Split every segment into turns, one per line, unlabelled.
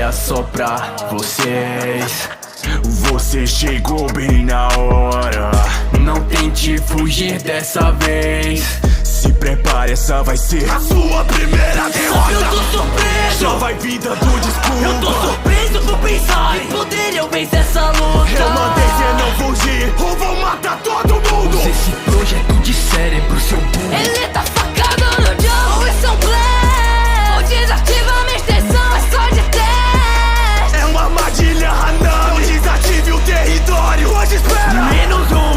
dia só pra vocês.
Você chegou bem na hora.
Não tente fugir dessa vez.
Se prepare, essa vai ser a sua primeira derrota.
Eu tô surpreso,
já vai vida do disputa.
eu tô surpreso por pensar em poder eu vencer essa luta.
Eu mandei cê não fugir, ou vou matar todo mundo.
Usa esse projeto de cérebro, seu burro. Ele tá facado no Joe, isso é um play. Ou desativa a minha extensão, é só de teste.
É uma armadilha, não desative o território. Hoje espera.
Menos um.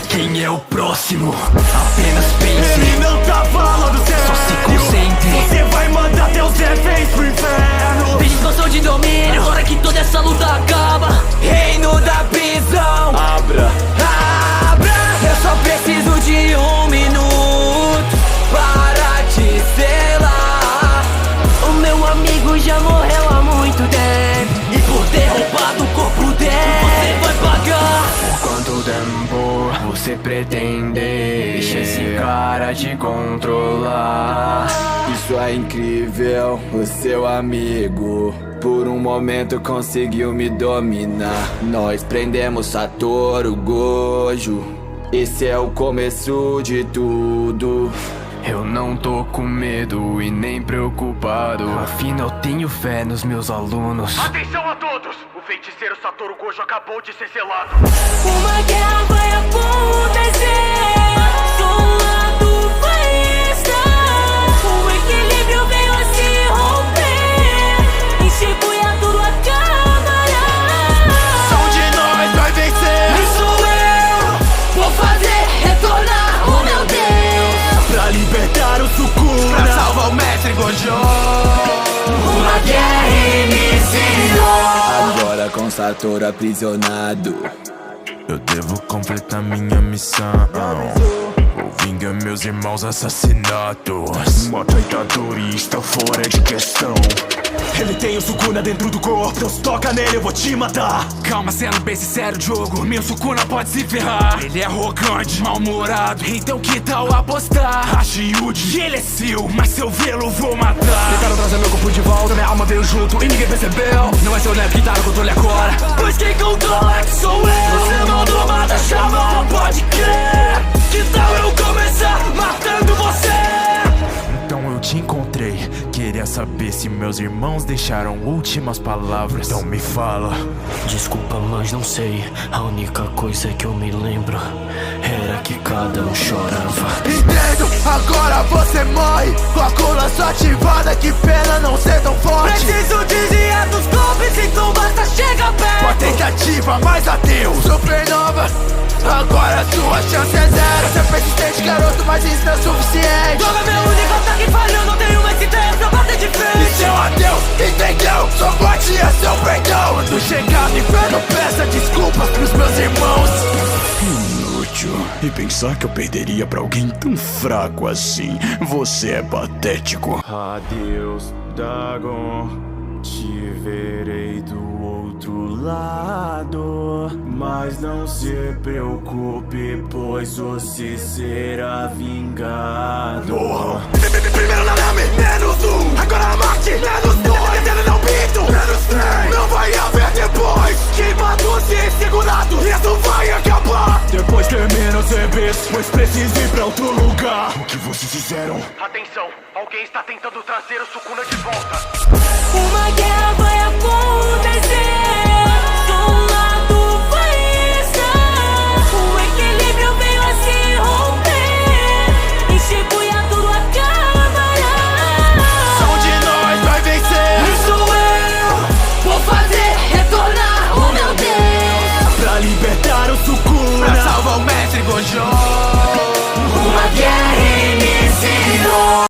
Quem é o próximo? Apenas pense.
Ele não tá falando sério.
Só se concentre.
Você vai mandar teus reféns pro inferno.
Tem expansão de domínio. Agora que toda essa luta acaba. Reino da prisão.
Abra.
Eu só preciso de 1 minuto para te selar. O meu amigo já morreu há muito tempo. E por ter roubado o corpo dele, você vai pagar. Por quanto tempo você pretende deixa esse cara te controlar?
Isso é incrível, o seu amigo por um momento conseguiu me dominar. Nós prendemos Satoru Gojo. Esse é o começo de tudo.
Eu não tô com medo e nem preocupado. Afinal tenho fé nos meus alunos.
Atenção a todos! O feiticeiro Satoru Gojo acabou de ser selado.
Uma guerra vai acontecer. Do lado vai estar. O equilíbrio veio a se romper. Em Shibuya tudo acabará.
Um de nós vai vencer.
Isso eu vou fazer retornar o meu Deus.
Pra libertar o Sukuna,
pra salvar o mestre Gojo.
Uma guerra iniciou.
Agora com Satoru aprisionado,
eu devo completar minha missão. Vou vingar meus irmãos assassinados.
Mata a terrorista fora de questão. Ele tem o Sukuna dentro do corpo. Então se toca nele eu vou te matar.
Calma, sendo bem sincero, jogo. Meu Sukuna pode se ferrar. Ele é arrogante, mal-humorado. Então que tal apostar? Ache Yuji, ele é seu, mas se eu vê-lo vou matar.
Tentaram trazer meu corpo de volta, minha alma veio junto e ninguém percebeu.
Não é seu neto que tá no controle agora,
Pois quem controla que sou eu. Você mandou mata chamar, pode crer. Que tal eu começar matando você?
então eu te encontrei. Queria saber se meus irmãos deixaram últimas palavras. Então me fala.
Desculpa, mas não sei. A única coisa que eu me lembro era que cada um chorava.
entendo, agora você morre com a cola só ativada. Que pena não ser tão forte.
Preciso desviar dos golpes, então basta chegar perto.
Uma tentativa, mas adeus. Supernova, agora sua chance é zero. Você é persistente, garoto, mas isso não é suficiente.
Droga, meu único ataque falhou, não tenho mais ideia pra bater de
E
frente.
seu adeus, entendeu? Sua morte é seu perdão. Quando chegar no inferno, peça desculpas pros meus irmãos.
Inútil. E pensar que eu perderia pra alguém tão fraco assim. Você é patético.
Adeus, Dagon. Te verei do outro lado. Mas não se preocupe, pois você será vingado.
Primeiro na nave, menos um. Agora a Marte, menos dois. Descendo não pinto, menos três. Não vai haver depois. Queimado-se segurado, isso vai acabar. Depois termina os serviços, pois preciso ir pra outro lugar. O que vocês fizeram?
Atenção, alguém está tentando trazer o Sukuna de volta.
Uma guerra vai acontecer. Do lado vai estar. O equilíbrio veio a se romper. Em Shibuya tudo acabará.
Um de nós vai vencer.
Isso eu vou fazer retornar o meu Deus.
Pra libertar o Sukuna,
Pra salvar o mestre Gojo.